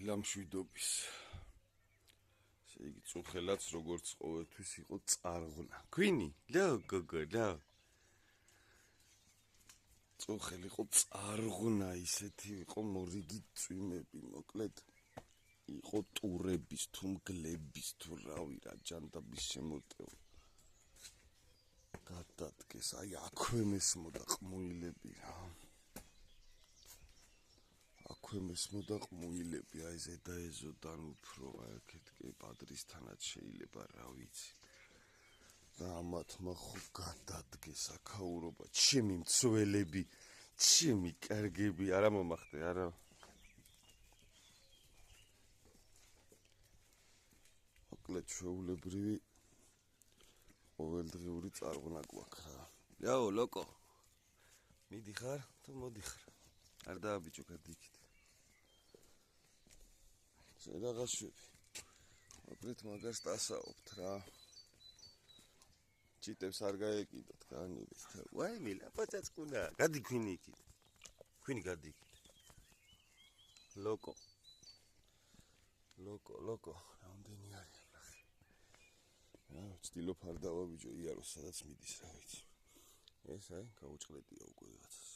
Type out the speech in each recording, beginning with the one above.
დილამშვიდობის. ესე იგი წუხელაც როგორც ყოველთვის იყო წარღვნა. ქვინი, გოგო. წუხელი იყო წარღვნა, ისეთი იყო მორიგი წვიმები, მოკლედ იყო ტურების თუ მგლების თუ რავი რა ჯანდაბის შემოტევა. გადადგეს, აი აქვე მესმოდა ყმუილები რა. აქვე მესმოდა ყმუილები, აი ზედა ეზოდან უფრო, აი აქეთ კი პადრისთანაც შეიძლება რა ვიცი. და ამათმა ხო გადადგეს აქაურობა, ჩემი მცველები, ჩემი კარგები, არა მომახდე, არა. მოკლედ ჩვეულებრივი ყოველდღიური წარღვნა გვაქვს რა. იაო, ლოკო. მიდიხარ თუ მოდიხარ? არ დააბიჭო გადიქით. რაღაცები. მოკლედ მაგას დასაობთ რა. ჩიტებს არ გაეკიდოთ, განივით. ვაიმე, ლაპაწაწყუნა. გადი ქვინი იქით. ქვინი გადი იქით. ლოკო. რამდენი არის ნახე. რა, ვცდილობ არ დავაბიჭო იაროს, სადაც მიდის რა ვიცი. ეს აი, გაუჭყლეტია უკვე რაღაცას.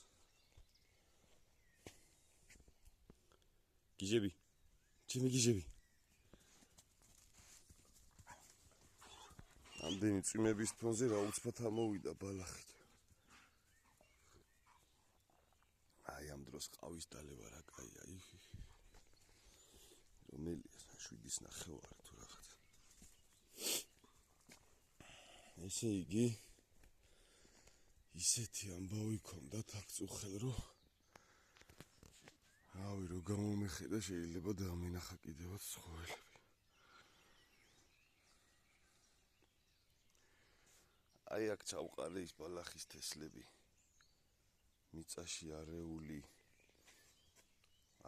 გიჟები. ჩემი გიჟები. ამდენი წვიმების ფონზე რა უცბად ამოვიდა ბალახით. აი ამ დროს ყავის დალევა რა კაია. რომელია 7-ის ნახევარი თუ რაღაც. ესე იგი ისეთი ამბავი ქონდათ აქ წუხელ რომ რავი რო გამომეხედა შეიძლება დაამენახა კიდევაც ცხოველები. აი აქ ჩავყარე ის ბალახის თესლები. მიწაში არეული.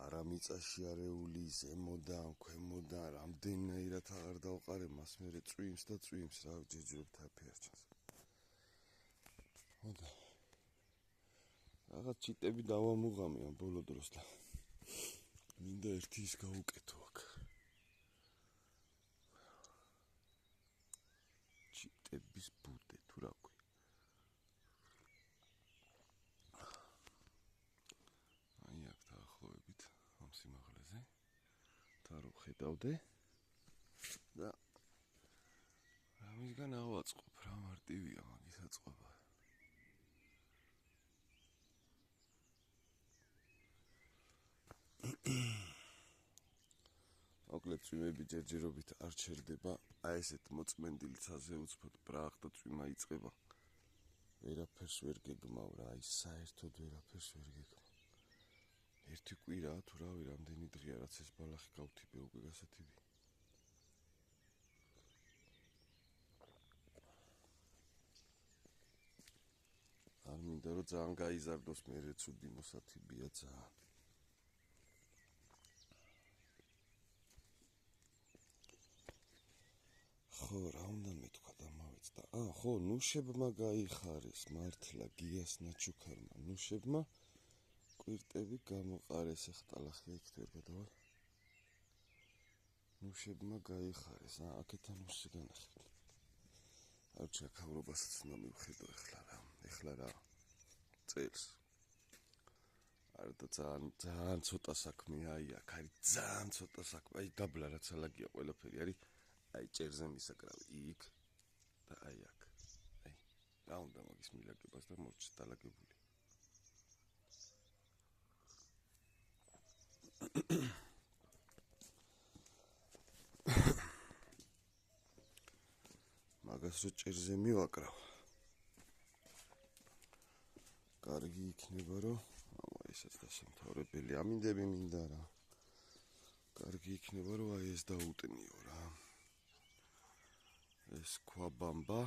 არა მიწაში არეული, ზემოდან, ქვემოდან, რამდენიერად აღარ დავყარე მას მერე წვიმს და წვიმს რა ჯეჯობთ აფერჩას. ხოდა. რაღაც ჩიტები დავამუღამი ამ ბოლო დროს და მინდა ერთი ის გაუკეთო აქ. ჩიტების ბუდე თუ რა ქვია. აი აქ დაახლოებით ამ სიმაღლეზე. და რო ხედავდე და ამისგან ავაწყობ რა მარტივია მაგის აწყობა. მოკლედ წვიმები ჯერჯერობით არ ჩერდება, აი ესეთ მოწმენდილ ცაზე უცბად ბრაღ და წვიმა იწყება. ვერაფერს ვერ გეგმავ რა, აი საერთოდ ვერაფერს ვერ გეგმავ. ერთი კვირა თუ რავი რამდენი დღეა რაც ეს ბალახი გავთიბე უკვე გასათიბი. არ მინდა რომ ძალიან გაიზარდოს მერე ცუდი მოსათიბია ძალიან. ხო, რა უნდა მეთქვა და მავეცდა. ხო, ნუშებმა გაიხარეს, მართლა გიას ნაჩუქარმა, ნუშებმა კვირტები გამოყარეს, ეხტალახია იქით ვერ გადავალ. ნუშებმა გაიხარეს, აქეთან ნუსი განახეთ. არჩა ქავრობასაც უნდა მივხედო ეხლა რა, წელს. არა და ძალიან ცოტა საქმეა, აი აქ არის ძალიან ცოტა საქმე, აი დაბლა რაც ალაგია ყველაფერი არის. აი ჭერზე მისაკრავი იქ და აი აქ. აი, რა უნდა მაგის მილაგებას და მორჩა დალაგებული. მაგას რო ჭერზე მივაკრავ. კარგი იქნება რომ, ესაც დასამთავრებელი ამინდები მინდა რა. კარგი იქნება რომ აი ეს დაუტნიო რა. ეს ქვაბამბა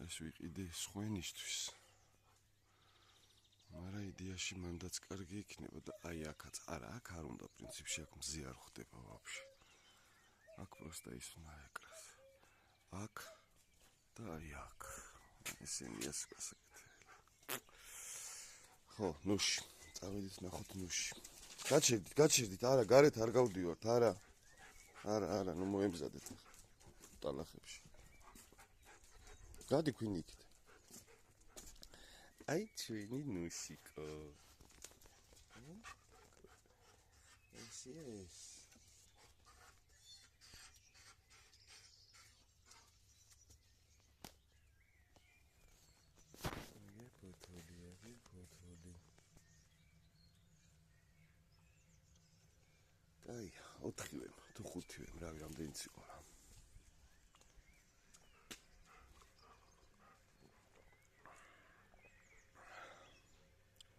ეს ვიყიდე სხვენისთვის. მაგრამ იდეაში მანდაც კარგი იქნება და აი აქაც არა, აქ არ უნდა პრინციპში აქ მზე არ ხდება ვაფშე. აქ პროსტა ის უნდა ეკრას. აქ და აი აქ. ესენია გასაკეთებელი. ხო, ნუში. წავედით ნახოთ ნუში. გაჩერდით, არა, გარეთ არ გავდივართ, არა. არა, ნუ მოემზადეთ ტალახებში. გადი ქვინ იქით. აი, ჩვენი ნუსიკო. ეს. ფოთოლი. აი, 4-ვე, თუ 5-ვე, რავი, რამდენიც იყო რა.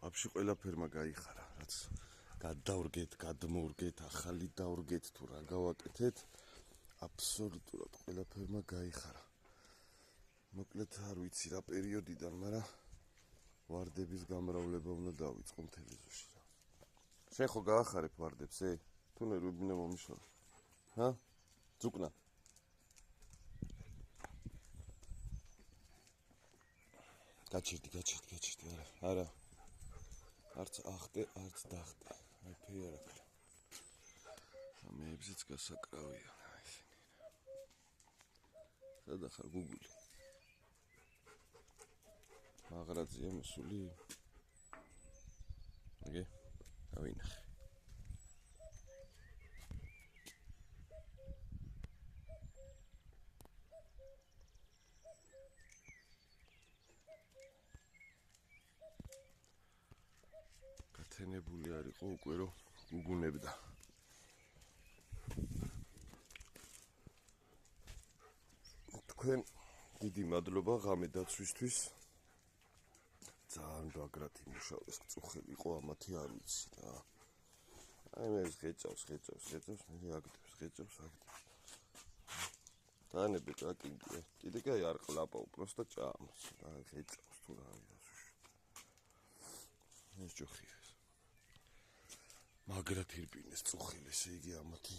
ვაფშე ყველაფერმა გაიხარა, რაც გადავრგეთ, გადმოვრგეთ, ახალი დავრგეთ თუ რა გავაკეთეთ, აბსოლუტურად ყველაფერმა გაიხარა. მოკლედ არ ვიცი რა პერიოდიდან, მაგრამ ვარდების გამრავლება უნდა დავიწყო მთელი ზოში რა. შენ ხო გაახარებ ვარდებს, თუ ნე რუბინო მომიშორო. ჰა? ძუკნა. გაჩერდი, არა. არც ახტე, არც დახტე. აი ფერი არ აქვს. ამეებზეც გასაკრავია. სადა ხარ გუგული? მაღრაძია მოსული? აგე, დავინახე. გათენებული არ იყო უკვე რომ გუგუნებდა. თქვენ დიდი მადლობა ღამე დაცვისთვის. ძალიან ბაგრატი მუშაობს, წუხელი იყო ამათი არ ვიცი რა. აი მე ღეჭავს, მე აგდებს. დანები ტრაკინგია. კიდე კი არ ყლაპავ, просто ჭამს. რა ღეჭავს თუ რა არის. ეს ჯოხია ეს. მაგრად ირბინეს წუხელი, ესე იგი ამათი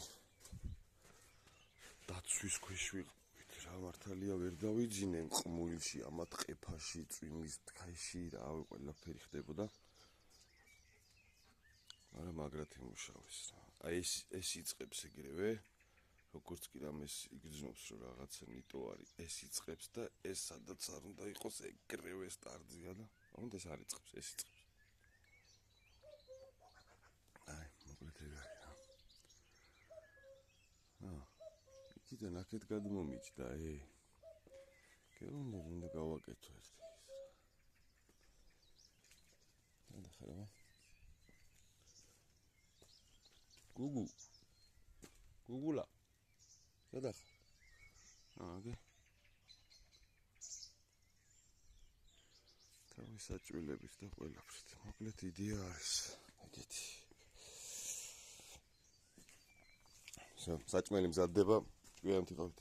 დაცვის ქვეშ ვიყავით. რა მართალია ვერ დავიძინე ყმულში, ამათ ყეფაში, წვიმის თხეში, რა ყველაფერი ხდებოდა. მაგრამ მაგრად იმუშავეს რა. აი ეს იწყებს ეგრევე, როგორც კი რამეს იგრძნობს რომ რაღაცა ნიტო არის, ეს იწყებს და ეს სადაც არ უნდა იყოს ეგრევე სტარტზია და უნდა ეს არ იწყებს, ეს იწყებს. აი, მოკლედ ეგ არის რა. იქიდან აქეთ გადმომიჯდა, გეუბნები უნდა გავაკეთო ერთი ის. დახარა. გუგულა. გადახარ. აგე. თავის საჭვილებით და ყველაფრით. მოკლედ იდეა არის ეგეთი. საჭმელი მზადდება, გვიანთი ყავით.